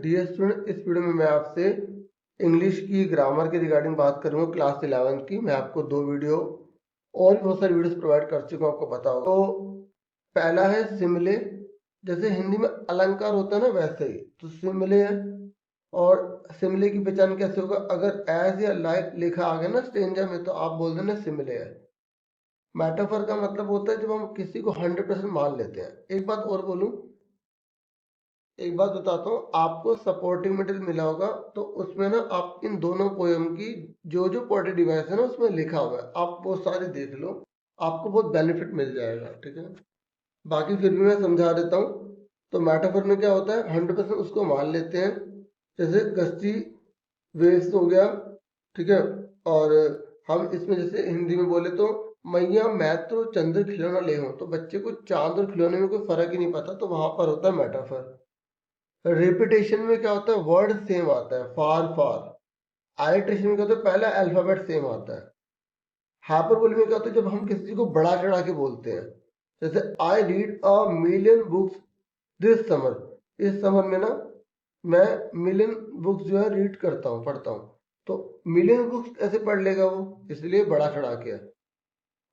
Dear student, इस video में मैं आपसे इंग्लिश की ग्रामर के रिगार्डिंग बात करूंगा क्लास 11 की। मैं आपको 2 वीडियो और भी बहुत सारी वीडियोस प्रोवाइड कर चुका हूँ, आपको पता होगा। तो पहला है सिमिले। जैसे हिंदी में अलंकार होता है ना, वैसे ही तो सिमिले है। और सिमिले की पहचान कैसे होगा? अगर एज या लाइक लिखा आ गया ना स्टेंजा में, तो आप बोल देना सिमिले है। मेटाफर का मतलब होता है जब हम किसी को 100% मान लेते हैं। एक बात और बोलूं, एक बात बताता हूँ आपको, सपोर्टिंग मटेरियल मिला होगा तो उसमें ना आप इन दोनों पोयम की जो जो पोएट्री डिवाइस है ना उसमें लिखा हुआ है, आप वो सारी देख लो, आपको बहुत बेनिफिट मिल जाएगा। ठीक है, बाकी फिर भी मैं समझा देता हूँ। तो मेटाफर में क्या होता है, 100% उसको मान लेते हैं। जैसे कश्ती वेव्स हो गया, ठीक है। और हम इसमें जैसे हिंदी में बोले तो मैया मैं तो चंद्र खिलौना ले हूं, तो बच्चे को चांद और खिलौने में कोई फर्क ही नहीं पता, तो वहां पर होता है मेटाफर। रिपीटेशन में क्या होता है, वर्ड सेम आता है, फार फार। आइट्रेशन में क्या होता है, पहला अल्फाबेट सेम आता है। हाइपरबोल में क्या होता है, जब हम किसी को बढ़ा चढ़ा के बोलते हैं। जैसे I read a million books this summer. इस समर में ना मैं मिलियन बुक्स जो है रीड करता हूँ, पढ़ता हूँ। तो मिलियन बुक्स ऐसे पढ़ लेगा वो, इसलिए बढ़ा चढ़ा के है।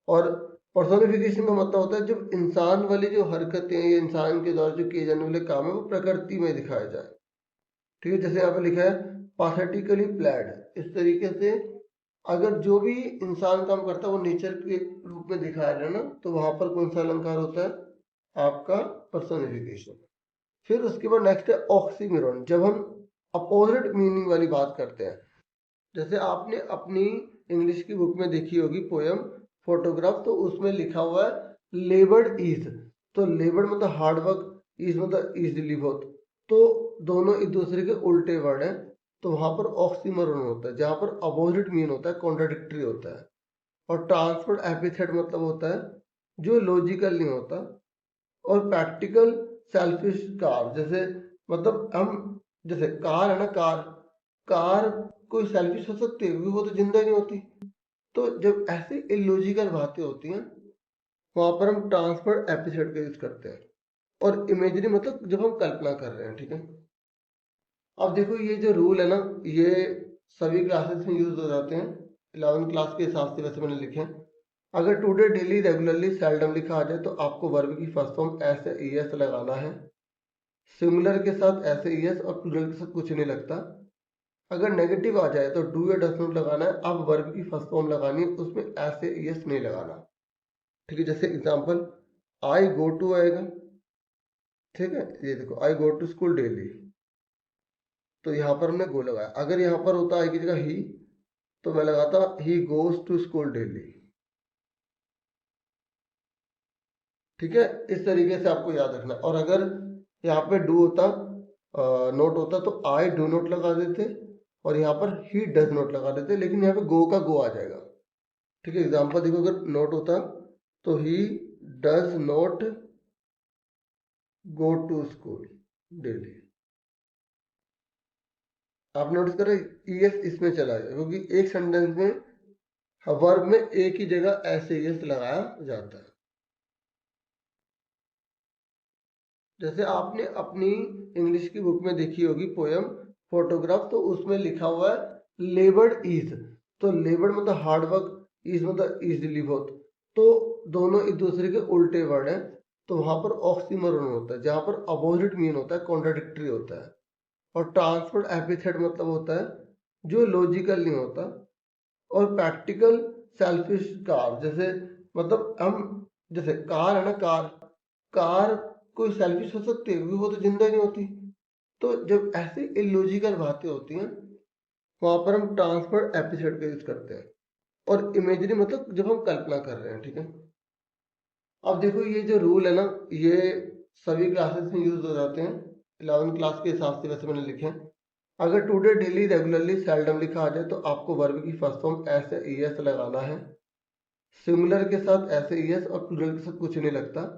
और पर्सोनिफिकेशन का मतलब होता है जब इंसान वाली जो हरकतें या इंसान के द्वारा जो किए जाने वाले काम है वो प्रकृति में दिखाया जाए। ठीक है, जैसे यहाँ पे लिखा है पाथेटिकली प्लैड। इस तरीके से अगर जो भी इंसान काम करता है वो नेचर के रूप में दिखाया जाए ना, तो वहां पर कौन सा अलंकार होता है, आपका पर्सोनिफिकेशन। फिर उसके बाद नेक्स्ट है ऑक्सीमिरोन। जब हम अपोजिट मीनिंग वाली बात करते हैं, जैसे आपने अपनी इंग्लिश की बुक में देखी होगी पोयम फोटोग्राफ, तो उसमें लिखा हुआ है लेबर्ड ईज। तो लेबर्ड मतलब हार्ड वर्क, ईज मतलब इजीली बहुत। तो दोनों एक दूसरे के उल्टे वर्ड हैं, तो वहां पर ऑक्सीमोरन होता है, जहां पर अपोजिट मीन होता है, कॉन्ट्राडिक्टरी होता है। और ट्रांसफर्ड एपिथेट मतलब होता है जो लॉजिकल नहीं होता। और प्रैक्टिकल सेल्फिश कार, जैसे मतलब हम, जैसे कार है ना, कार कार कोई सेल्फिश हो सकती है क्योंकि वो तो जिंदा नहीं होती। तो जब ऐसी इलॉजिकल बातें होती हैं, वहां पर हम ट्रांसफर एपिसोड का यूज करते हैं। और इमेजरी मतलब जब हम कल्पना कर रहे हैं। ठीक है, अब देखो ये जो रूल है ना, ये सभी क्लासेस में यूज हो जाते हैं। 11th क्लास के हिसाब से वैसे मैंने लिखे हैं। अगर टुडे, डेली, रेगुलरली, सेल्डम लिखा आ जाए तो आपको वर्ब की फर्स्ट फॉर्म ऐसे ईएस लगाना है। सिंगुलर के साथ ऐसे ईएस और प्लूरल के साथ कुछ नहीं लगता। अगर नेगेटिव आ जाए तो डू या डज नॉट लगाना है। अब वर्ब की फर्स्ट फॉर्म लगानी है, उसमें ऐसे यस नहीं लगाना। ठीक है, जैसे एग्जांपल आई गो टू आएगा। ठीक है, ये देखो आई गो टू स्कूल डेली, तो यहाँ पर हमने गो लगाया। अगर यहाँ पर होता आई की जगह ही, तो मैं लगाता he goes to school daily. ठीक है, इस तरीके से आपको याद रखना। और अगर यहाँ पे डू होता, नोट होता, तो आई डू नॉट लगा देते, और यहाँ पर ही डज नॉट लगा देते, लेकिन यहाँ पे गो का गो आ जाएगा। ठीक है, एग्जाम्पल देखो, अगर नोट होता तो he does not go to school daily. आप नोटिस करें ईएस इसमें चला जाए, क्योंकि एक सेंटेंस में वर्ब में एक ही जगह ऐसे ईएस लगाया जाता है। जैसे आपने अपनी इंग्लिश की बुक में देखी होगी पोयम फोटोग्राफ, तो उसमें लिखा हुआ है लेबर्ड ईज। तो लेबर्ड मतलब हार्ड वर्क, ईज मतलब इजीली बहुत। तो दोनों एक दूसरे के उल्टे वर्ड हैं, तो वहां पर ऑक्सीमोरन होता है, जहां पर अपोजिट मीन होता है, कॉन्ट्राडिक्टरी होता है। और ट्रांसफर्ड एपिथेट मतलब होता है जो लॉजिकल नहीं होता। और प्रैक्टिकल सेल्फिश कार, जैसे मतलब हम, जैसे कार है ना, कार कार कोई सेल्फिश हो सकती है क्योंकि वो तो जिंदा नहीं होती। तो जब ऐसी इलॉजिकल बातें होती हैं, वहां पर हम ट्रांसफर एपिसोड का यूज करते हैं। और इमेजरी मतलब जब हम कल्पना कर रहे हैं। ठीक है, अब देखो ये जो रूल है ना, ये सभी क्लासेस में यूज हो जाते हैं। 11th क्लास के हिसाब से वैसे मैंने लिखे हैं। अगर टुडे, डेली, रेगुलरली, सेल्डम लिखा आ जाए तो आपको वर्ब की फर्स्ट फॉर्म ऐसे ईएस लगाना है। सिंगुलर के साथ ऐसे ईएस और प्लूरल के साथ कुछ नहीं लगता।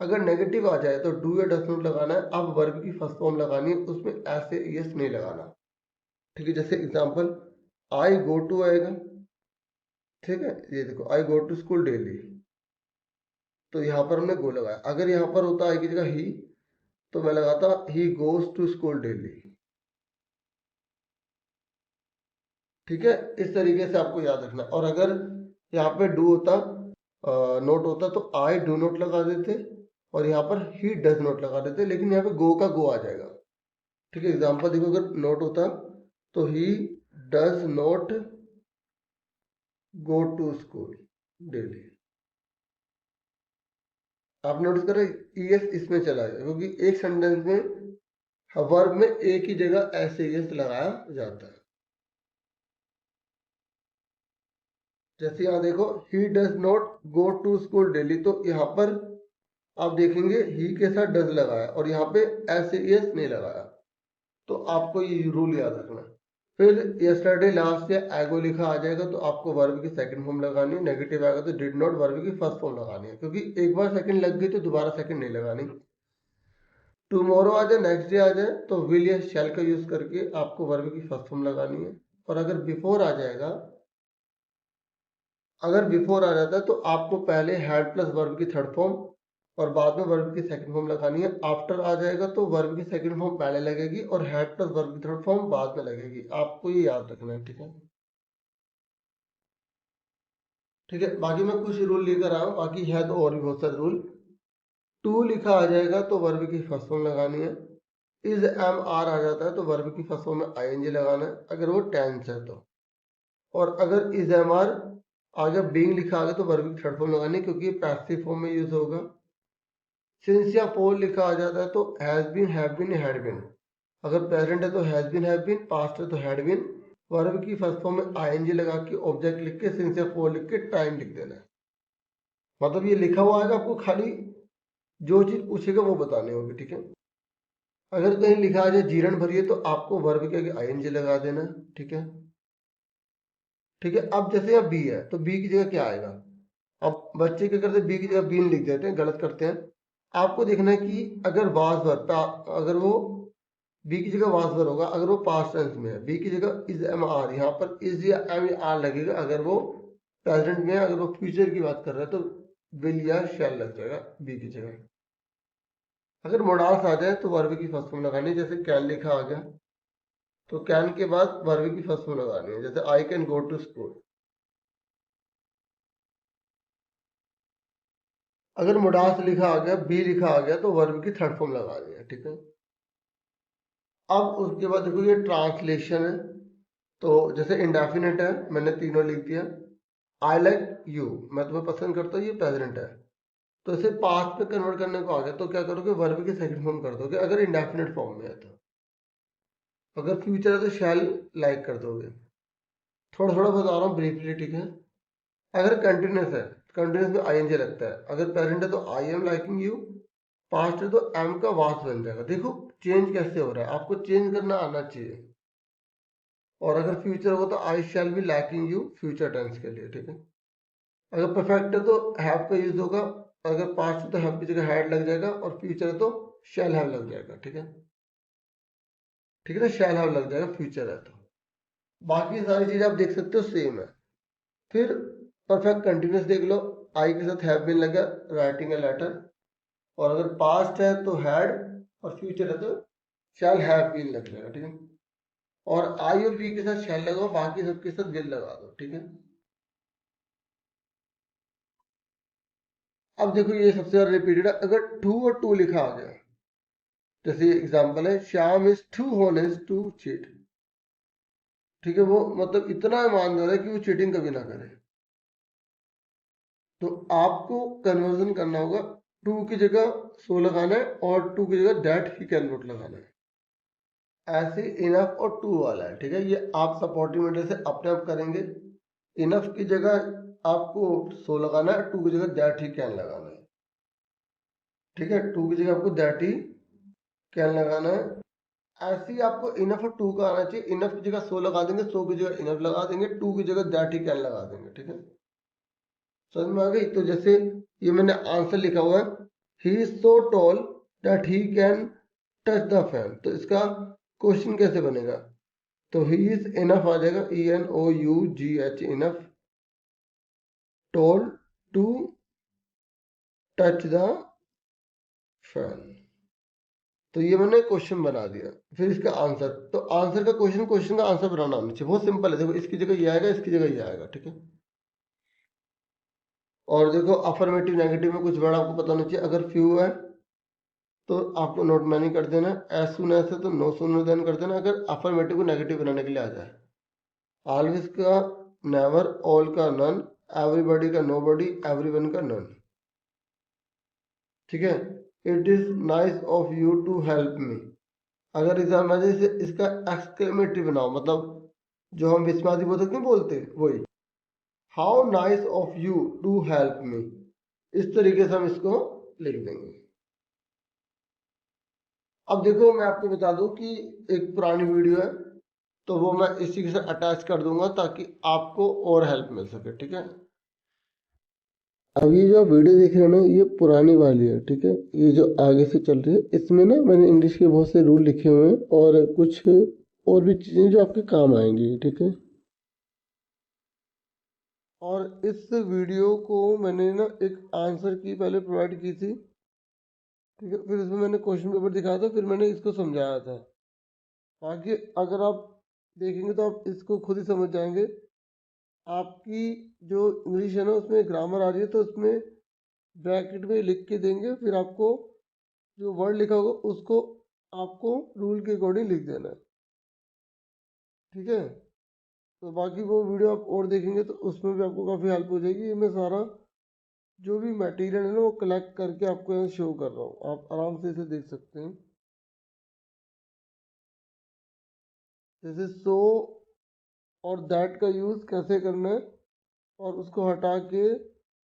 अगर नेगेटिव आ जाए तो डू या डज नॉट लगाना है। अब वर्ब की फर्स्ट फॉर्म लगानी है, उसमें ऐसे यस नहीं लगाना। ठीक है, जैसे एग्जांपल आई गो टू आएगा। ठीक है, ये देखो आई गो टू स्कूल डेली, तो यहाँ पर हमने गो लगाया। अगर यहाँ पर होता आई की जगह ही, तो मैं लगाता he goes to school daily. ठीक है, इस तरीके से आपको याद रखना। और अगर यहाँ पे डू होता, नोट होता, तो आई डू नॉट लगा देते और यहाँ पर ही डज नॉट लगा देते, लेकिन यहाँ पे गो का गो आ जाएगा। ठीक है, एग्जाम्पल देखो, अगर नोट होता तो he does not go to school daily. आप नोटिस करें ईएस इसमें चला गया, क्योंकि एक सेंटेंस में वर्ब में एक ही जगह ऐसे ईएस लगाया जाता है। जैसे यहाँ देखो, he does not go to school daily, तो यहाँ पर आप देखेंगे ही के साथ डज लगाया और यहाँ पे ऐसे ईएस नहीं लगाया। तो आपको ये रूल याद रखना है। फिर यस्टरडे लास्ट या एगो लिखा आ जाएगा तो आपको वर्ब की सेकंड फॉर्म लगानी है। नेगेटिव आएगा तो डिड नॉट वर्ब की फर्स्ट फॉर्म लगानी है, क्योंकि एक बार सेकंड लग गई तो दोबारा सेकंड नहीं लगानी। टुमारो आ जाए, नेक्स्ट डे आ जाए, तो विल या शैल का यूज करके आपको वर्ब की फर्स्ट फॉर्म लगानी है। और अगर बिफोर आ जाएगा, अगर बिफोर आ जाता है तो आपको पहले हैड प्लस वर्ब की थर्ड फॉर्म और बाद में वर्ब की सेकंड फॉर्म लगानी है। आफ्टर आ जाएगा तो वर्ब की सेकंड फॉर्म पहले लगेगी और हैड प्लस वर्ब की थर्ड फॉर्म बाद में लगेगी। आपको ये याद रखना है। ठीक है, ठीक है, बाकी मैं कुछ रूल लेकर आया हूँ, बाकी है तो और भी बहुत सारे रूल। टू लिखा आ जाएगा तो वर्ब की फर्स्ट फॉर्म लगानी है। इज एम आर आ जाता है तो वर्ब की फर्स्ट फॉर्म में आईएनजी लगाना है, अगर वो टेंस है तो। और अगर इज एम आर आगे बीइंग लिखा आ गया तो वर्ब की थर्ड फॉर्म लगानी है, क्योंकि पैसिव फॉर्म में यूज होगा। सिंस या फोर लिखा आ जाता है तो has been, have been, had been. अगर प्रेजेंट है तो has been, have been, past है तो हैड बीन। वर्ब की फर्स्ट फॉर्म में आईएनजी लगा के ऑब्जेक्ट लिख के सिंस या फोर लिख के टाइम लिख देना है। मतलब ये लिखा हुआ आएगा, आपको खाली जो चीज पूछेगा वो बतानी होगी। ठीक है, अगर कहीं लिखा आ जाए जीरण भरिए तो आपको वर्ब के आगे आईएनजी लगा देना है। ठीक है, ठीक है। अब जैसे यहाँ बी है तो बी की जगह क्या आएगा? अब बच्चे क्या करते हैं, बी की जगह बीन लिख देते हैं, गलत करते हैं। आपको देखना है कि अगर वाज वर्ब, अगर वो बी की जगह वाज वर्ब होगा, अगर वो पास्ट टेंस में है, बी की जगह इज एम आर, यहाँ पर इज या एम या आर लगेगा। अगर वो प्रेजेंट में है, अगर वो फ्यूचर की बात कर रहा है तो विल या शैल लग जाएगा बी की जगह। अगर मोडास आ जाए तो वर्ब की फर्स्ट फॉर्म लगानी है, जैसे कैन लिखा आ गया तो कैन के बाद वर्ब की फर्स्ट फॉर्म लगानी है, जैसे I can go to school. अगर मोडास लिखा आ गया, बी लिखा आ गया, तो वर्ब की थर्ड फॉर्म लगा दिया। ठीक है, अब उसके बाद देखो ये ट्रांसलेशन है। तो जैसे इंडेफिनिट है, मैंने तीनों लिख दिया। आई लाइक यू, मैं तुम्हें पसंद करता हूँ, ये प्रेजेंट है। तो इसे पास्ट में कन्वर्ट करने को आ गया तो क्या करोगे, वर्ब की सेकंड फॉर्म कर दोगे अगर इंडेफिनिट फॉर्म में है तो। अगर फ्यूचर है तो शैल लाइक कर दोगे। थोड़ा थोड़ा बता रहा हूँ ब्रीफली। ठीक है, अगर कंटिन्यूस है, कंटिन्यूस में आईएनजी लगता है। अगर प्रेजेंट है तो I am liking you, past है तो एम का वास बन जाएगा। देखो चेंज कैसे हो रहा है, आपको चेंज करना आना चाहिए। और अगर फ्यूचर होगा तो I shall be liking you, future tense के लिए। ठीक है, अगर परफेक्ट है तो हैव का यूज होगा। अगर पास्ट है तो हैव की जगह हैड लग जाएगा और फ्यूचर है तो शैल हैव लग जाएगा। ठीक है, ठीक है ना, शैल हैव लग जाएगा फ्यूचर है तो। बाकी सारी चीज आप देख सकते हो सेम है। फिर परफेक्ट कंटिन्यूस देख लो, आई के साथ हैव बीन लगा, राइटिंग ए लेटर। और अगर पास्ट है तो हैड और फ्यूचर है तो शैल हैव बीन लग जाएगा। ठीक है, और आई और बी के साथ शैल लगाओ, बाकी सबके साथ विल लगा दो। ठीक है, अब देखो ये सबसे ज्यादा रिपीटेड है। अगर टू और टू लिखा आ गया, जैसे एग्जांपल है Shyam is too honest to cheat. ठीक है, वो मतलब इतना ईमानदार है कि वो चीटिंग कभी ना करे। तो आपको कन्वर्जन करना होगा, टू की जगह सो लगाना है और टू की जगह दैट ही कैन नॉट लगाना है। ऐसे इनफ और टू वाला है। ठीक है, ये आप सपोर्टिव मीटर से अपने आप करेंगे। इनफ की जगह आपको सो लगाना है, टू की जगह दैट ही कैन लगाना है। ठीक है, टू की जगह आपको दैट ही कैन लगाना है। ऐसे ही आपको इनफ और टू का आना चाहिए। इनफ की जगह सो लगा देंगे, सो की जगह इनफ लगा देंगे, टू की जगह दैट ही कैन लगा देंगे। ठीक है, समझ में आ गई? तो जैसे ये मैंने आंसर लिखा हुआ है, he is so tall that he can touch the fan. तो इसका क्वेश्चन कैसे बनेगा? तो ही इज इनफ आ जाएगा, ENOUGH, enough, tall to touch the fan. तो ये मैंने क्वेश्चन बना दिया। फिर इसका आंसर, तो आंसर का क्वेश्चन का आंसर बनाना होना चाहिए, बहुत सिंपल है। देखो इसकी जगह ये आएगा, इसकी जगह ये आएगा, ठीक है। और देखो अफर्मेटिव नेगेटिव में कुछ वर्ड आपको पता होना चाहिए। अगर फ्यू है तो आपको नॉट मैनी कर देना, एज सुन एज है तो नो सूनर देन कर देना, अगर अफर्मेटिव को नेगेटिव बनाने के लिए आ जाए। ऑलवेज का नेवर, ऑल का नन, एवरीबॉडी का नोबॉडी, एवरीवन का नन, ठीक है। It is nice of you to help me, अगर इस वजह से इसका एक्सक्लेमेटरी बनाओ, मतलब जो हम विस्मयादि बोधक नहीं बोलते वही। How nice of you to help me, इस तरीके से हम इसको लिख देंगे। अब देखो मैं आपको बता दूं कि एक पुरानी वीडियो है, तो वो मैं इसी के साथ अटैच कर दूंगा ताकि आपको और हेल्प मिल सके, ठीक है। अब ये जो आप वीडियो देख रहे हो ना, ये पुरानी वाली है, ठीक है। ये जो आगे से चल रही है, इसमें ना मैंने इंग्लिश के बहुत से रूल लिखे हुए हैं और कुछ और भी चीज़ें जो आपके काम आएंगी, ठीक है। और इस वीडियो को मैंने ना एक आंसर की पहले प्रोवाइड की थी, ठीक है। फिर इसमें मैंने क्वेश्चन पेपर दिखाया था, फिर मैंने इसको समझाया था। बाकी अगर आप देखेंगे तो आप इसको खुद ही समझ जाएंगे। आपकी जो इंग्लिश है ना, उसमें ग्रामर आ रही है तो उसमें ब्रैकेट में लिख के देंगे, फिर आपको जो वर्ड लिखा होगा उसको आपको रूल के अकॉर्डिंग लिख देना है, ठीक है। तो बाकी वो वीडियो आप और देखेंगे तो उसमें भी आपको काफ़ी हेल्प हो जाएगी। ये मैं सारा जो भी मटेरियल है ना वो कलेक्ट करके आपको यहाँ शो कर रहा हूँ, आप आराम से इसे देख सकते हैं। जैसे सो और दैट का यूज़ कैसे करना है, और उसको हटा के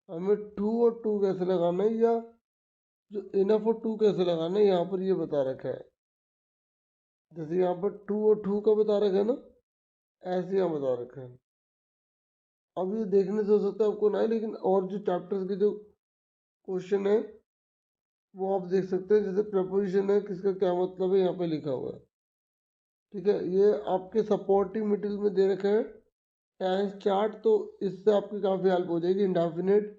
हमें टू और टू कैसे लगाना है, या जो इनफ और टू कैसे लगाना है, यहाँ पर ये बता रखा है। जैसे यहाँ पर टू और टू का बता रखा है ना, ऐसे यहाँ बता रखा है। अब ये देखने से हो सकता है आपको ना आए, लेकिन और जो चैप्टर्स के जो क्वेश्चन है वो आप देख सकते हैं। जैसे प्रपोजिशन है, किसका क्या मतलब है, यहाँ पे लिखा हुआ है, ठीक है। ये आपके सपोर्टिव मटेरियल में दे रखा है टेंस चार्ट, तो इससे आपकी काफ़ी हेल्प हो जाएगी। Indefinite,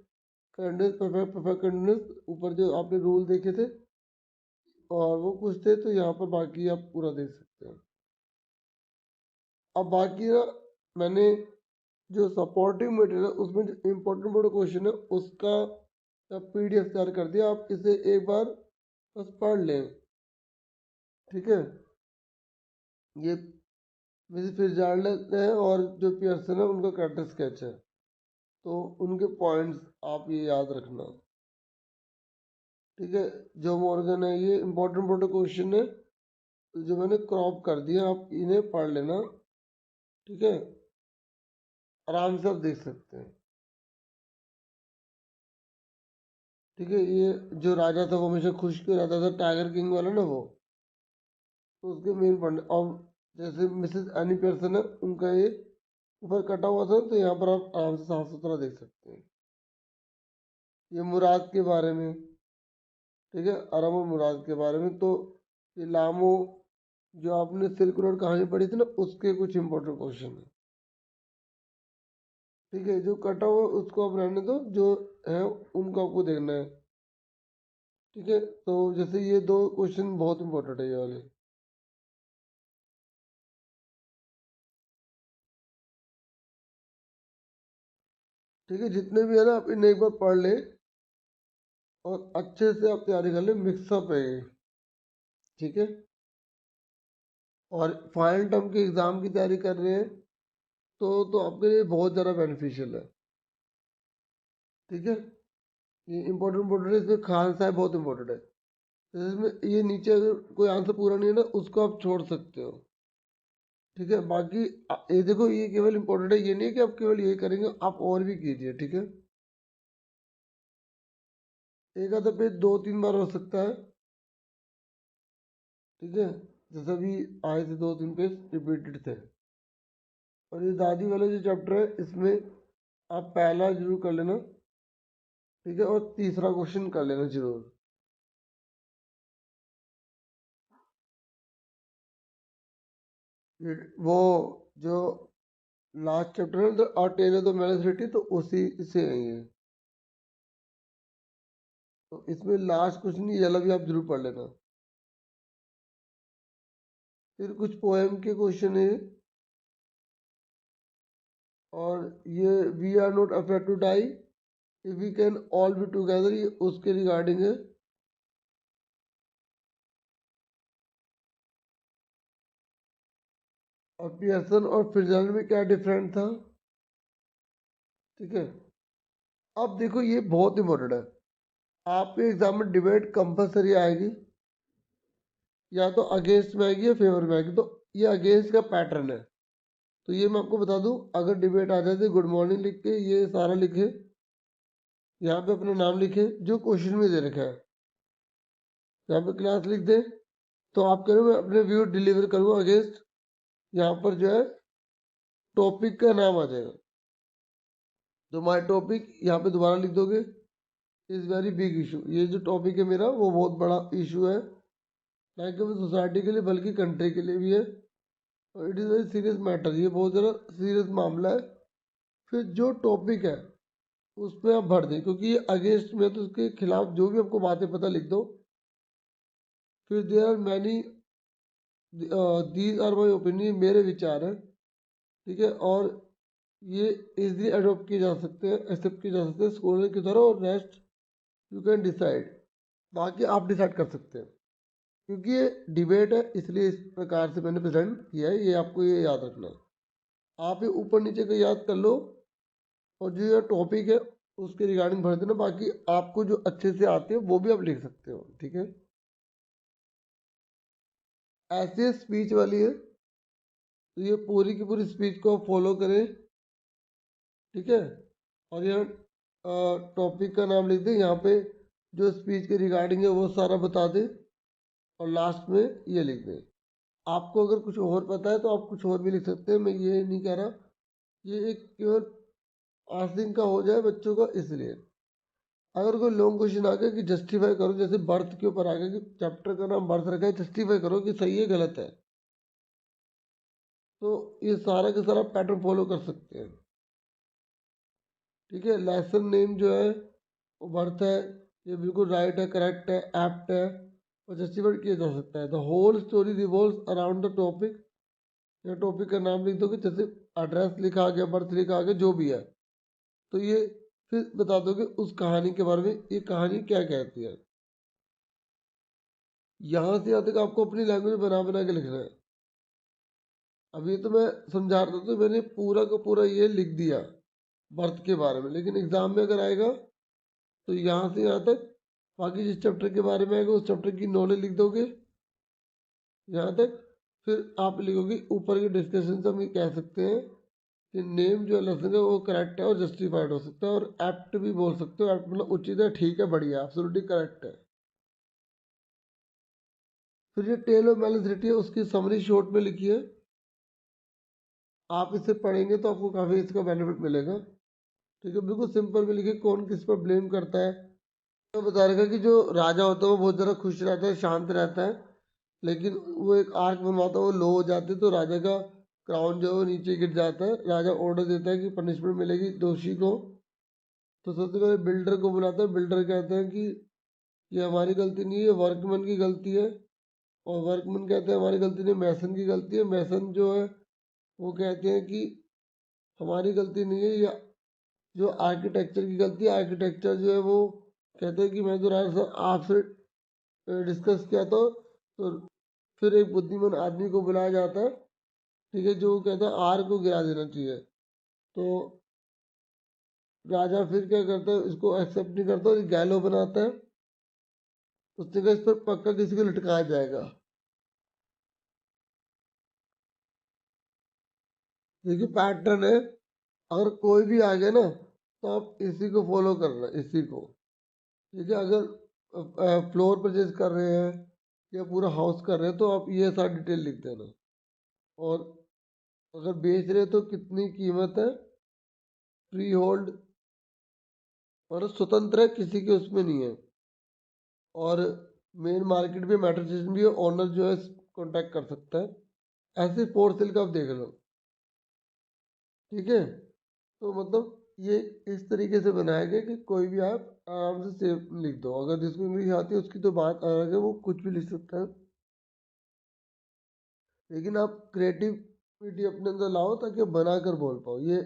continuous, perfect, perfect continuous, ऊपर जो आपने रूल देखे थे और वो कुछ थे, तो यहाँ पर बाकी आप पूरा देख सकते हैं। अब बाकी ना मैंने जो सपोर्टिव मटेरियल है उसमें जो इम्पोर्टेंट बड़ा क्वेश्चन है उसका पीडीएफ तैयार कर दिया, आप इसे एक बार बस पढ़ लें, ठीक है। ये मिस फिtzgerald है और जो पियर्सन है उनका कैरेक्टर स्केच है, तो उनके पॉइंट्स आप ये याद रखना, ठीक है। जो मॉर्गन है, ये इम्पोर्टेंट इम्पोर्टेंट क्वेश्चन है जो मैंने क्रॉप कर दिया, आप इन्हें पढ़ लेना, ठीक है। आराम से आप देख सकते हैं, ठीक है। ये जो राजा था वो हमेशा खुश क्यों रहता था, टाइगर किंग वाला ना वो, तो उसके मेन पॉइंट। और जैसे मिसेस एनी पेयरसन है, उनका ये ऊपर कटा हुआ था, तो यहाँ पर आप आराम से साफ सुथरा देख सकते हैं। ये मुराद के बारे में, ठीक है, अरब और मुराद के बारे में। तो ये लामो, जो आपने सिल्क रोड कहानी पढ़ी थी ना, उसके कुछ इंपॉर्टेंट क्वेश्चन है, ठीक है। जो कटा हुआ उसको आप रहने दो, जो है उनको आपको देखना है, ठीक है। तो जैसे ये दो क्वेश्चन बहुत इंपॉर्टेंट है, ये वाले, ठीक है। जितने भी है ना, आप इन्हें एक बार पढ़ ले और अच्छे से आप तैयारी कर ले, मिक्सअप है ये, ठीक है। और फाइनल टर्म के एग्ज़ाम की तैयारी कर रहे हैं तो आपके लिए बहुत ज़्यादा बेनिफिशियल है, ठीक है। ये इंपॉर्टेंट इंपॉर्टेंट है, इसमें खान साहब बहुत इंपॉर्टेंट है। जैसे इसमें ये नीचे अगर कोई आंसर पूरा नहीं है ना, उसको आप छोड़ सकते हो, ठीक है। बाकी ये देखो, ये केवल इंपॉर्टेंट है, ये नहीं है कि आप केवल ये करेंगे, आप और भी कीजिए, ठीक है। एक आधा पेज दो तीन बार हो सकता है, ठीक है। जैसे भी आए थे दो तीन पेज रिपीटेड थे। और ये दादी वाला जो चैप्टर है, इसमें आप पहला जरूर कर लेना, ठीक है। और तीसरा क्वेश्चन कर लेना जरूर। वो जो लास्ट चैप्टर है, द टेल ऑफ द मेलिसिटी, तो उसी से है ये। तो इसमें लास्ट क्वेश्चन ये वाला भी आप जरूर पढ़ लेना। फिर कुछ पोएम के क्वेश्चन है, और ये we are not afraid to die if we can all be together, ये उसके रिगार्डिंग है। और पियर्सन और फिट्जरल्ड में क्या डिफरेंट था, ठीक है। अब देखो ये बहुत इंपॉर्टेंट है, आपके एग्जाम में डिबेट कंपलसरी आएगी, या तो अगेंस्ट में आएगी या फेवर में आएगी। तो ये अगेंस्ट का पैटर्न है, तो ये मैं आपको बता दूं, अगर डिबेट आ जाए तो गुड मॉर्निंग लिख के ये सारा लिखे, यहाँ पे अपना नाम लिखे जो क्वेश्चन में दे रखा है, यहाँ पे क्लास लिख दे। तो आप कह रहे हो मैं अपने व्यू डिलीवर करूँ अगेंस्ट, यहाँ पर जो है टॉपिक का नाम आ जाएगा, तो माई टॉपिक यहाँ पे दोबारा लिख दोगे, इज वेरी बिग इशू। ये जो टॉपिक है मेरा वो बहुत बड़ा इशू है, ना केवल सोसाइटी के लिए बल्कि कंट्री के लिए भी है, और it is very serious matter, ये बहुत ज़्यादा सीरियस मामला है। फिर जो टॉपिक है उस पर आप भर दें, क्योंकि ये अगेंस्ट में है, तो उसके खिलाफ जो भी आपको बातें पता लिख दो। फिर there are many, these are my opinion, मेरे विचार हैं, ठीक है, और ये इजली अडोप्ट किए जा सकते हैं, एक्सेप्ट किए जा सकते हैं स्कूल की तरह, और रेस्ट यू कैन डिसाइड, बाकी आप डिसाइड कर सकते हैं। क्योंकि ये डिबेट है इसलिए इस प्रकार से मैंने प्रेजेंट किया है, ये आपको ये याद रखना है। आप ये ऊपर नीचे का याद कर लो, और जो ये टॉपिक है उसके रिगार्डिंग भर देना, बाकी आपको जो अच्छे से आते हैं वो भी आप लिख सकते हो, ठीक है। ऐसे स्पीच वाली है, तो ये पूरी की पूरी स्पीच को फॉलो करें, ठीक है। और यहाँ टॉपिक का नाम लिख दें, यहाँ पे जो स्पीच के रिगार्डिंग है वो सारा बता दें, और लास्ट में ये लिख दें। आपको अगर कुछ और पता है तो आप कुछ और भी लिख सकते हैं, मैं ये नहीं कह रहा, ये एक केवल पासिंग का हो जाए बच्चों का, इसलिए। अगर कोई लॉन्ग क्वेश्चन आ गया कि जस्टिफाई करो, जैसे बर्थ के ऊपर आ गया कि चैप्टर का नाम बर्थ रखा है, जस्टिफाई करो कि सही है गलत है, तो ये सारा का सारा पैटर्न फॉलो कर सकते हैं, ठीक है। लेसन नेम जो है वो बर्थ है, ये बिल्कुल राइट है, करेक्ट है, एप्ट है, और जस्टिफाइड किया जा सकता है। The whole story revolves around the topic, या टॉपिक का नाम लिख दोगे, जैसे एड्रेस लिखा आ गया, बर्थ लिखा आ गया, जो भी है, तो ये फिर बता दोगे उस कहानी के बारे में, ये कहानी क्या कहती है। यहाँ से यहाँ तक आपको अपनी लैंग्वेज बना बना के लिखना है। अभी तो मैं समझा रहा था, तो मैंने पूरा का पूरा ये लिख दिया बर्थ के बारे में, लेकिन एग्जाम में अगर आएगा तो यहाँ से यहाँ तक बाकी जिस चैप्टर के बारे में आएगा उस चैप्टर की नॉलेज लिख दोगे यहाँ तक। फिर आप लिखोगे ऊपर के डिस्कशन से हम ये कह सकते हैं कि नेम जो है लेसन का वो करेक्ट है और जस्टिफाइड हो सकता है, और एप्ट भी बोल सकते हो, एप्ट मतलब उचित है, ठीक है, बढ़िया, एब्सोल्युटली करेक्ट है। फिर ये टेल ऑफ मैलिसिटी है, उसकी समरी शॉर्ट में लिखी है, आप इसे पढ़ेंगे तो आपको काफ़ी इसका बेनिफिट मिलेगा, ठीक है। बिल्कुल सिंपल में लिखे, कौन किस पर ब्लेम करता है। तो बता रखा कि जो राजा होता है वो बहुत ज़्यादा खुश रहता है, शांत रहता है, लेकिन वो एक आर्क बनवाता है, वो लो हो जाती है, तो राजा का क्राउन जो है वो नीचे गिर जाता है। राजा ऑर्डर देता है कि पनिशमेंट मिलेगी दोषी को, तो सबसे पहले बिल्डर को बुलाता है, बिल्डर कहते हैं कि ये हमारी गलती नहीं है, वर्कमैन की गलती है, और वर्कमैन कहते हैं हमारी गलती नहीं, मैसन की गलती है। मैसन जो है वो कहते हैं कि हमारी गलती नहीं है, या जो आर्किटेक्चर की गलती है, आर्किटेक्चर जो है वो कहते हैं कि मैं तो राजा साहब आपसे डिस्कस किया था, तो फिर एक बुद्धिमान आदमी को बुलाया जाता है, ठीक है, जो कहता है आर को गिरा देना चाहिए। तो राजा फिर क्या करता है, इसको एक्सेप्ट नहीं करता और गैलो बनाता है, उसने कहा इस पर पक्का किसी को लटकाया जाएगा। देखिए पैटर्न है, अगर कोई भी आ गया ना तो आप इसी को फॉलो करना, इसी को, ठीक है। अगर फ्लोर परचेज कर रहे हैं या पूरा हाउस कर रहे हैं तो आप ये सारा डिटेल लिख देना, और अगर बेच रहे हैं तो कितनी कीमत है, फ्री होल्ड, और स्वतंत्र है, किसी के उसमें नहीं है, और मेन मार्केट भी, मेट्रो स्टेशन भी है, ओनर जो है कांटेक्ट कर सकता है। ऐसे फोर सेल का आप देख लो, ठीक है। तो मतलब ये इस तरीके से बनाया गया कि कोई भी आप आराम से सेव लिख दो, अगर जिसको इंग्लिश आती है उसकी तो बात अलग है, वो कुछ भी लिख सकता है। लेकिन आप क्रिएटिविटी अपने अंदर लाओ ताकि आप बना कर बोल पाओ। ये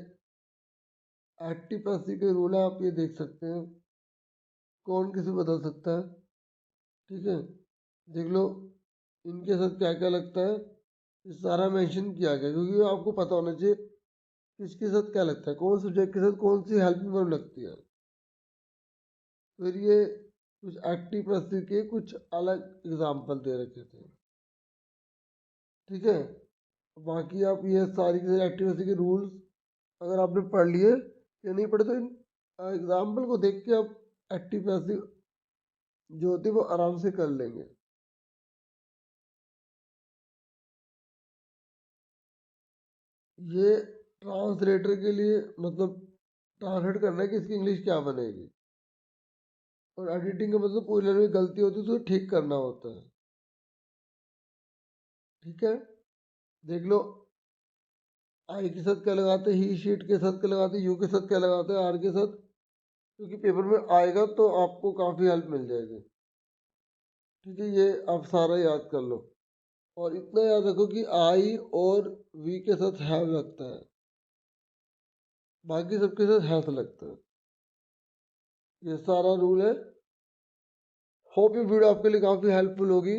एक्टिव पैसिव के रूल है, आप ये देख सकते हैं, कौन किसे बदल सकता है। ठीक है, देख लो इनके साथ क्या क्या लगता है, ये सारा मेंशन किया गया, क्योंकि आपको पता होना चाहिए किसके साथ क्या लगता है, कौन सब्जेक्ट के साथ कौन सी हेल्पिंग वर्ब लगती है। फिर ये कुछ एक्टिव पैसिव के कुछ अलग एग्जाम्पल दे रखे थे। ठीक है, बाकी आप ये सारी की सारी एक्टिव पैसिव के रूल्स अगर आपने पढ़ लिए या नहीं पढ़े तो इन एग्जाम्पल को देख के आप एक्टिव पैसिव जो होते हैं वो आराम से कर लेंगे। ये ट्रांसलेटर के लिए मतलब ट्रांसलेट करना है कि इसकी इंग्लिश क्या बनेगी, और एडिटिंग का मतलब पूरी लाइन में गलती होती है तो ठीक करना होता है। ठीक है, देख लो आई के साथ क्या लगाते हैं, ही शीट के साथ क्या लगाते हैं, यू के साथ क्या लगाते हैं, आर के साथ, क्योंकि पेपर में आएगा तो आपको काफ़ी हेल्प मिल जाएगी। ठीक है, ये आप सारा याद कर लो, और इतना याद रखो कि आई और वी के साथ हैव लगता है, बाकी सबके साथ हैथ लगता है। ये सारा रूल है। होप ये वीडियो आपके लिए काफ़ी हेल्पफुल होगी।